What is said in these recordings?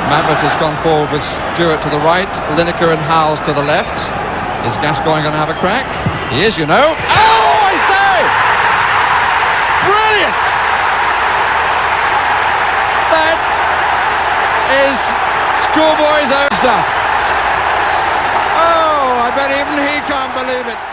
Maverick has gone forward with Stewart to the right, Lineker and Howes to the left. Is Gascoigne going to have a crack? He is, you know. Oh, I say! Brilliant! That is schoolboy's own stuff. Oh, I bet even he can't believe it.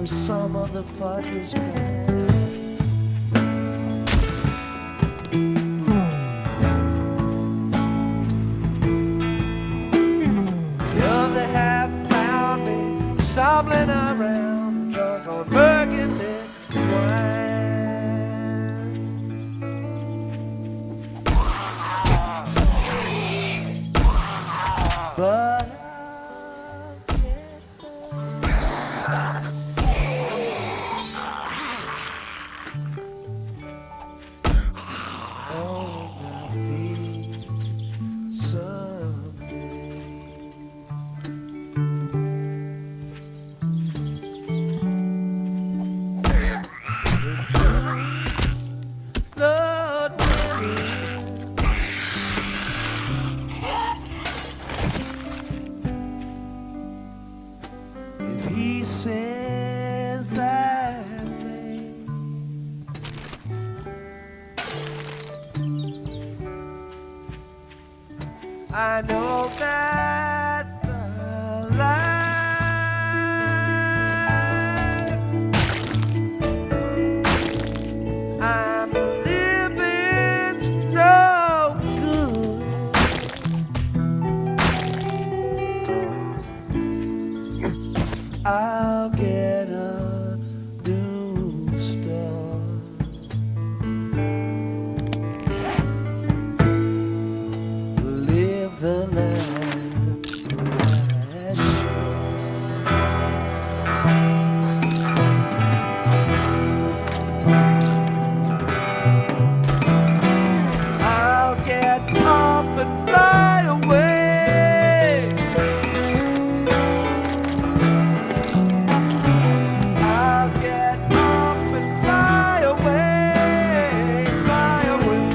for some of the fudge kind. The other half found me stumbling around, drunk on burgundy wine. But if he says that thing, I know that the life I'm living's no good. I'll get a new start. Live the life I should. I'll get up and fly away. I'll get up and fly away, fly away.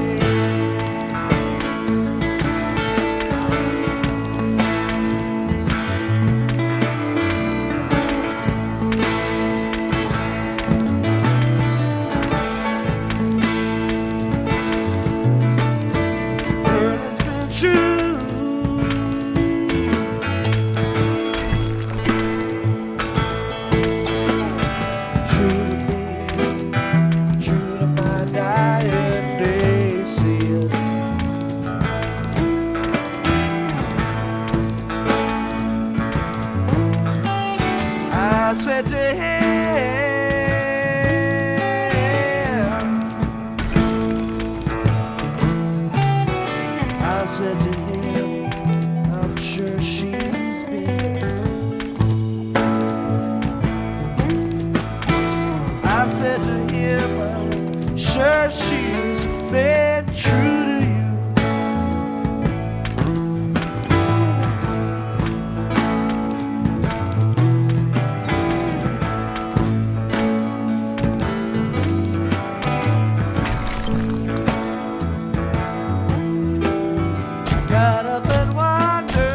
Girl, it's been true. True to me, true to my dying day. See it. I said to him, I said to him, I'm sure she's been. I said to him, I'm sure she's been true to you. Got up and wandered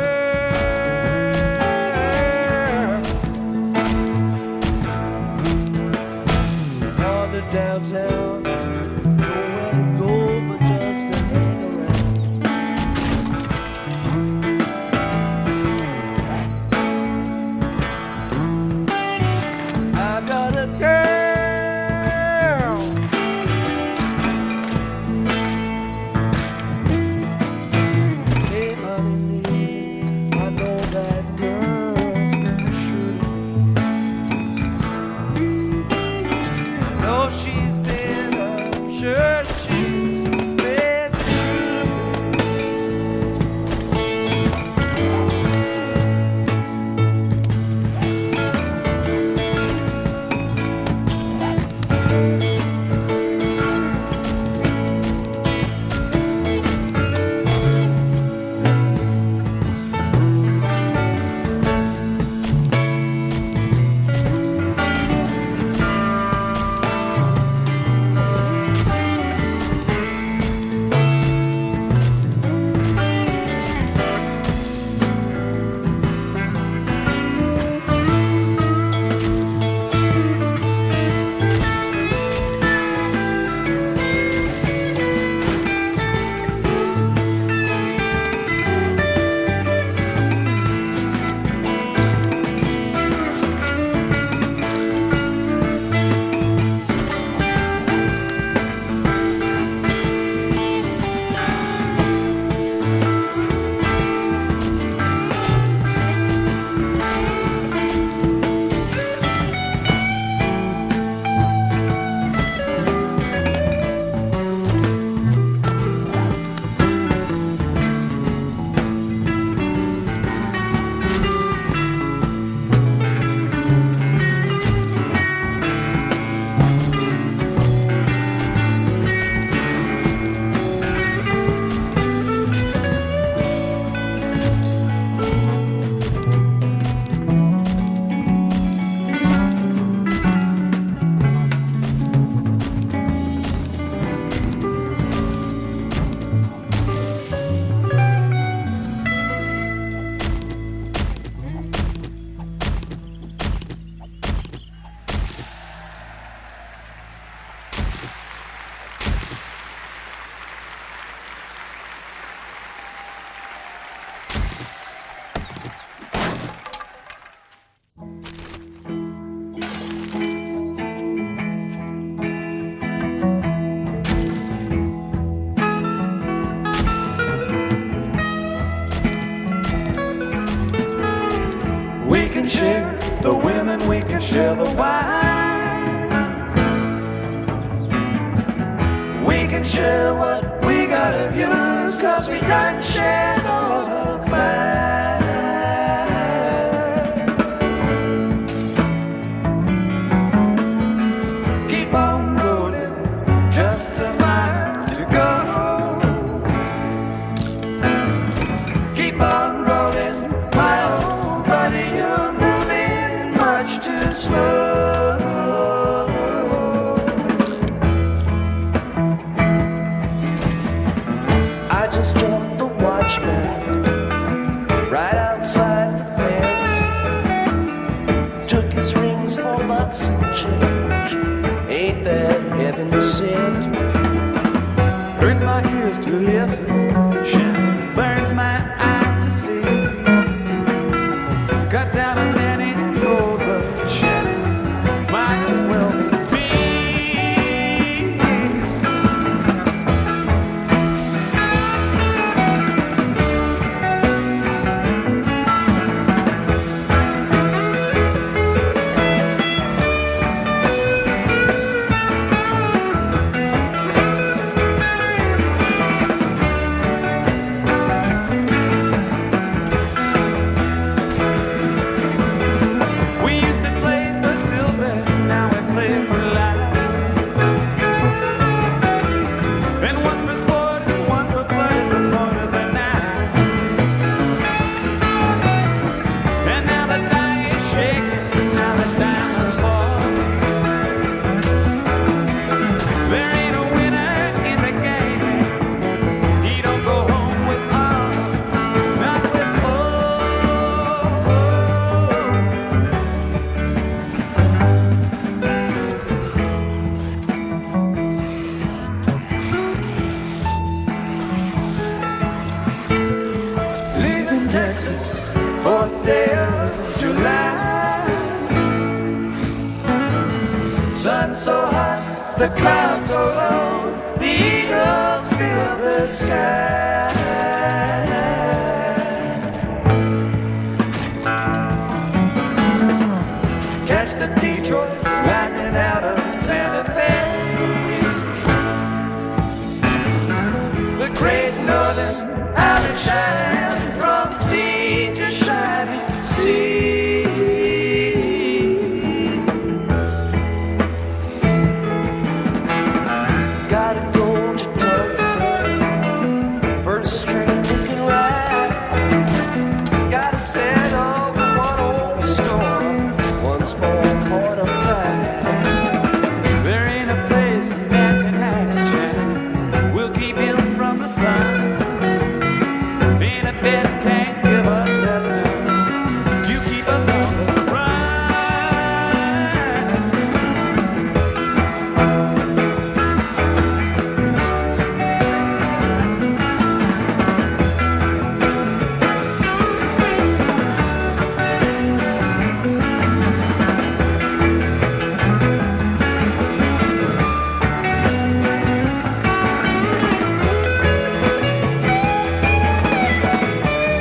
downtown, nowhere to go can share what we got of yours, 'cause we done shared all of mine. Keep on rolling, just a mile to go. Keep on rolling, my old buddy, you're moving much too slow. I just jumped the watchman right outside the fence. Took his rings for bucks and change. Ain't that heaven sent? Hurts my ears to listen, burns my eyes to see. Cut down a many gold, but Shannon might as well be me. We used to play for silver, now we play for life. And one for sport and one for blood at the point of the night. And now the die is shaking, now the time is falling. There ain't a winner in the game. He don't go home with all, not with all. Leaving Texas, 4th day of July. Sun so hot, the clouds so low, the eagles fill the sky. Catch the Detroit lightning out of Santa Fe. The great northern out of shine from sea to shining sea. Gotta go to Tulsa, first string you can ride. Gotta settle one old score, one small point of pride. There ain't a place that can hide Shannon. We'll keep him from the sun. Ain't a bed can't give us rest now. You keep us on the run.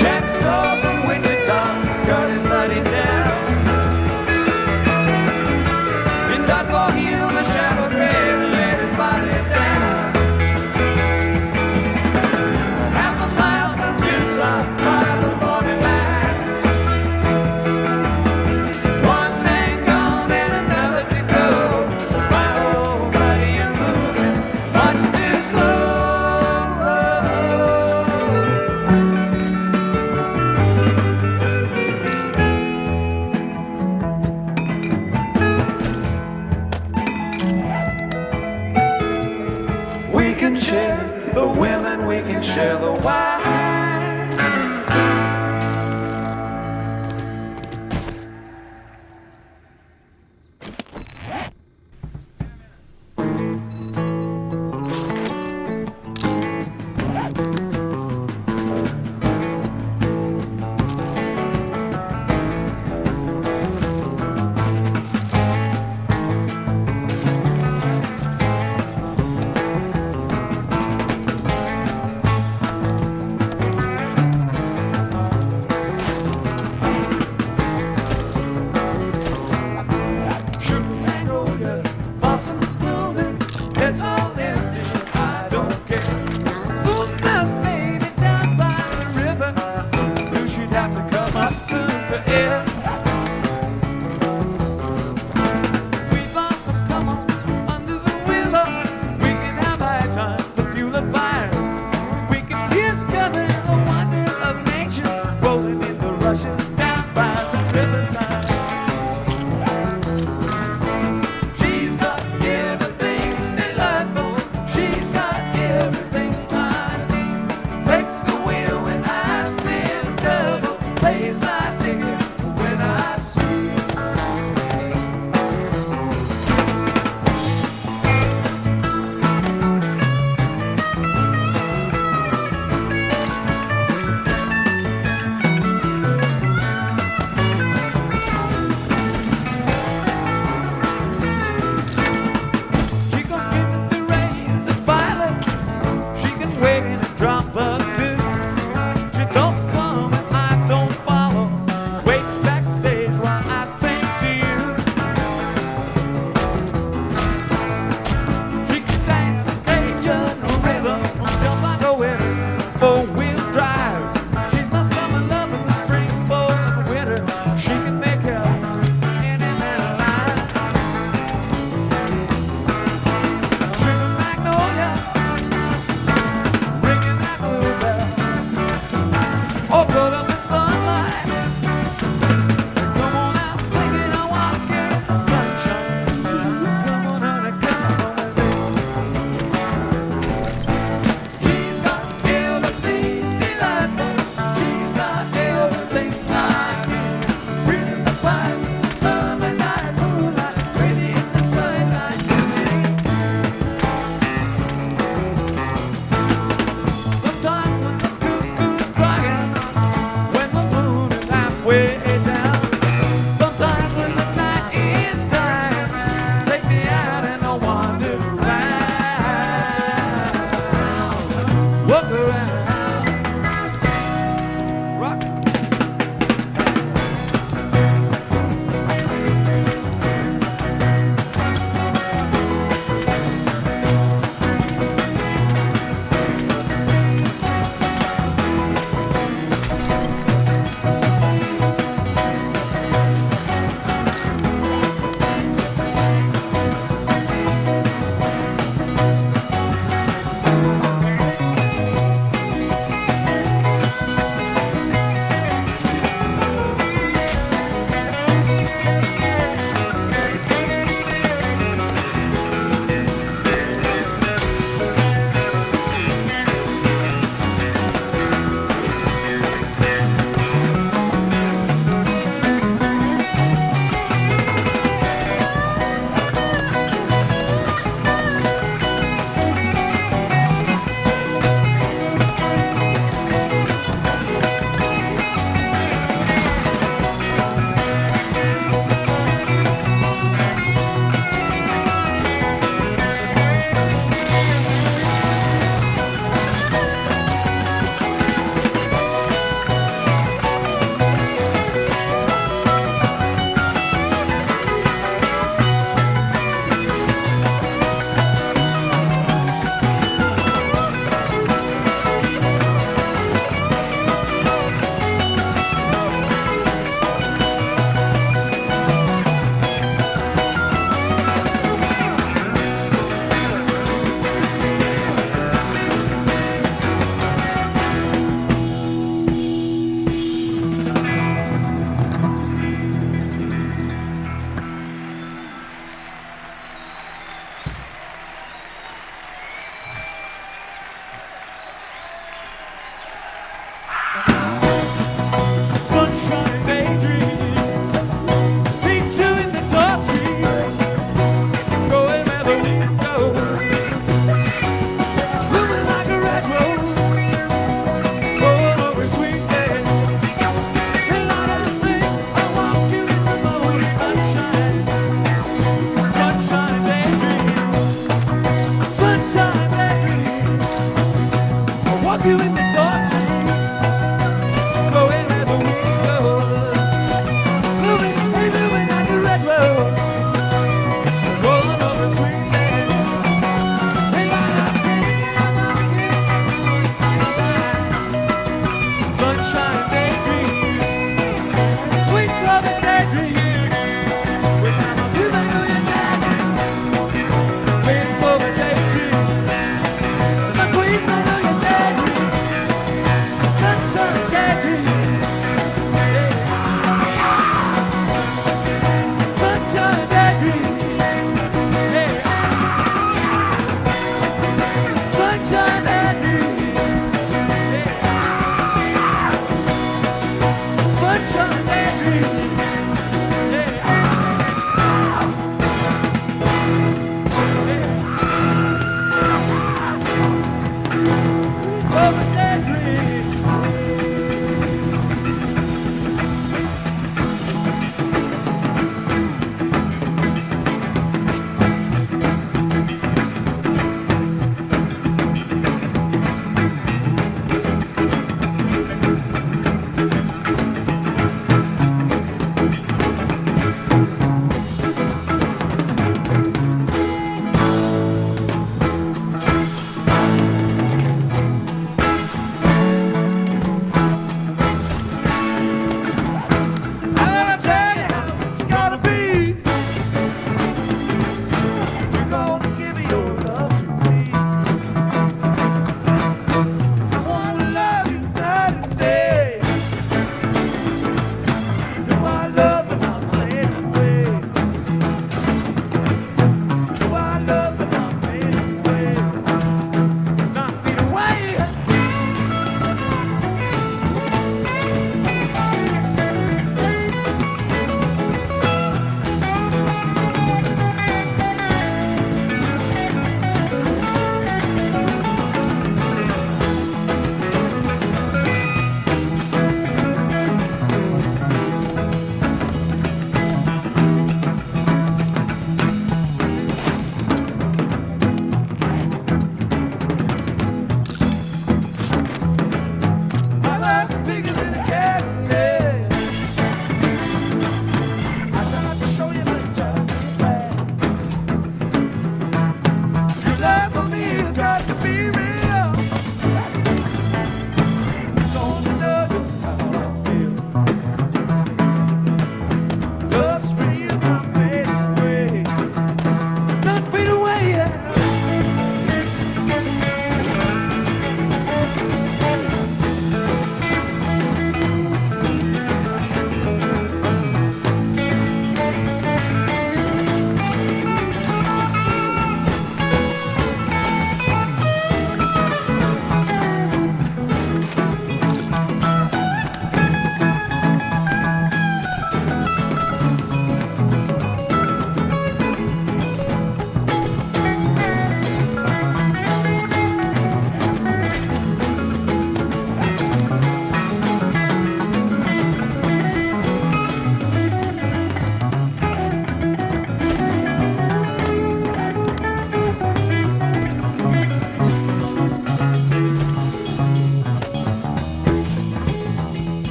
Jack stole from Wichita, cut his money down. In Dodgeball Hill, the shadow grave and laid his body down. Half a mile from Tucson, by the morning light. One man gone and another to go. My old buddy, you're moving much too slow. We can share the women, we can share the wine.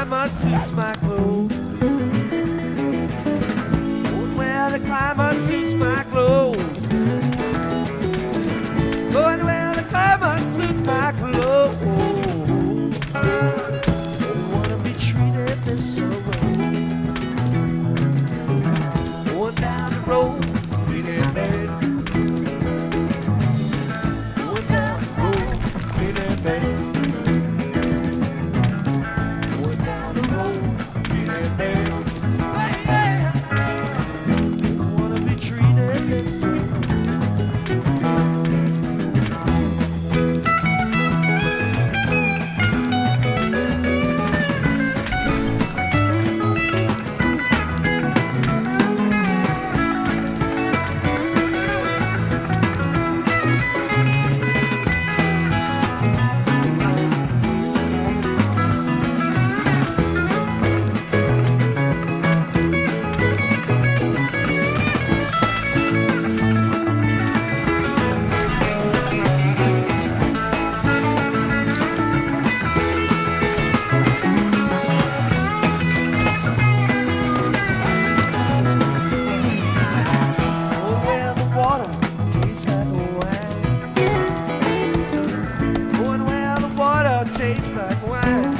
climate suits my clothes. Going where the climate suits my clothes. Going where the climate suits my clothes. Don't wanna be treated this way. Going down the road, feeling bad. Going down the road, feeling bad. Going down the road, feeling bad. Don't wanna be treated this way. Tastes like wine.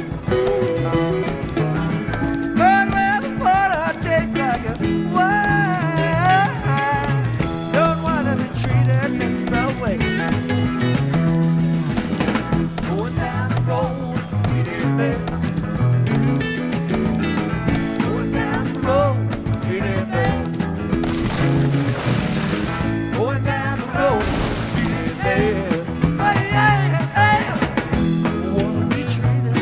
Going where the water tastes like wine. Don't wanna be treated this way. Going down the road, feeling bad. Going down the road, feeling bad. Going down the road, feeling bad. Hey, hey, hey. Wanna be treated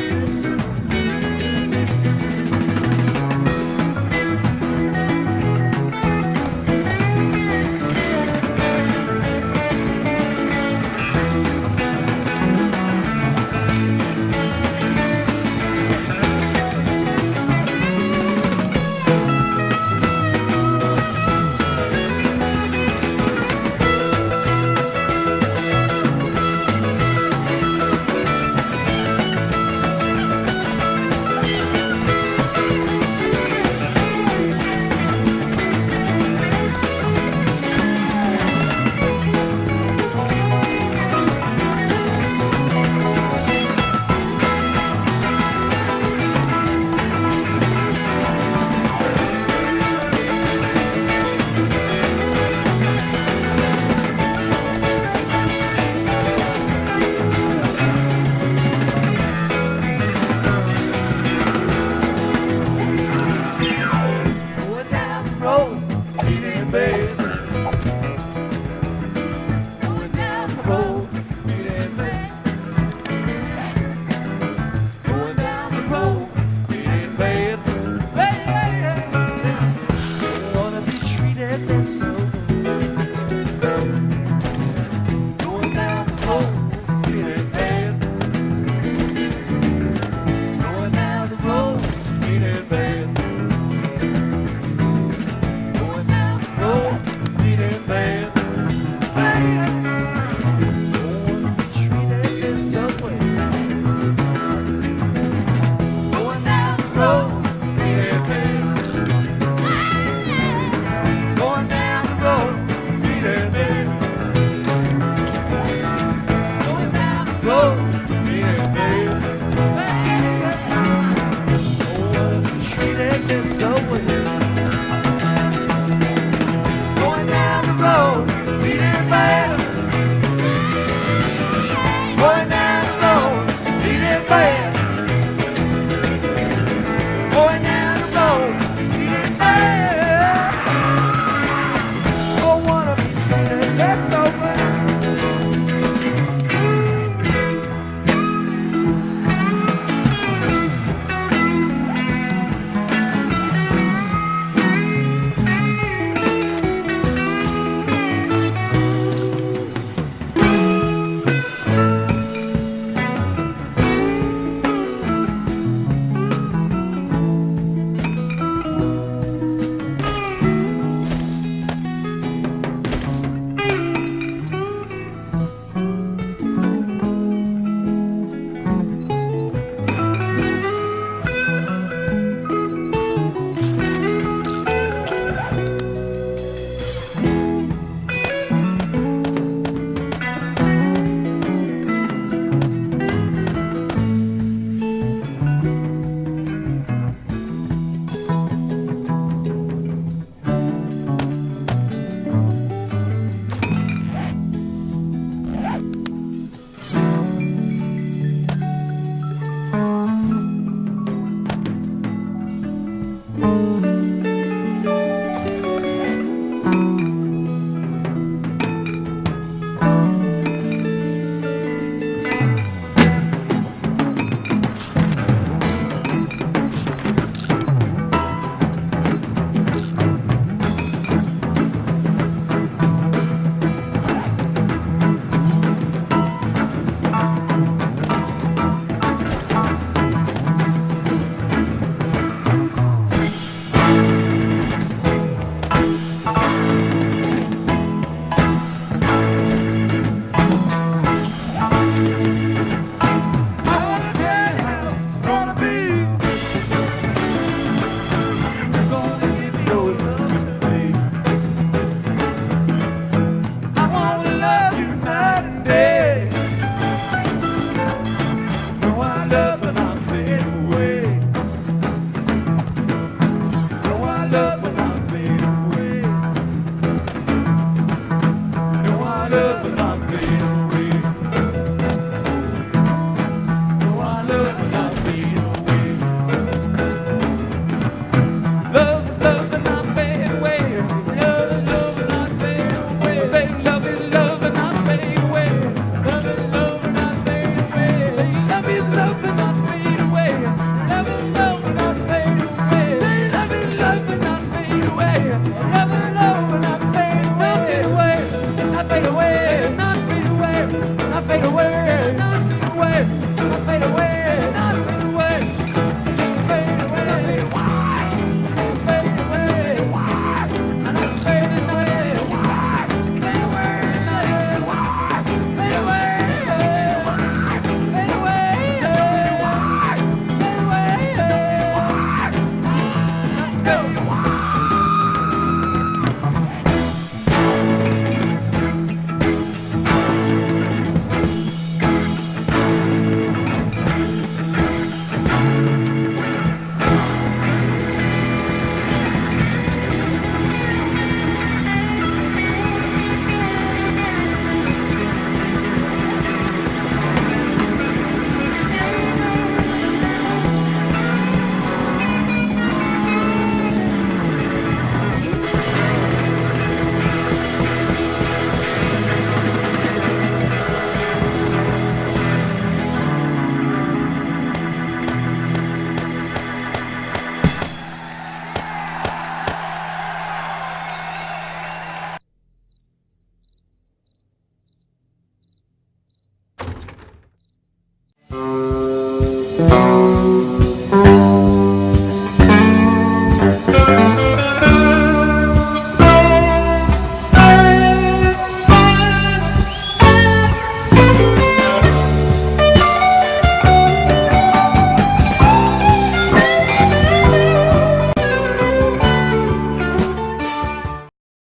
love the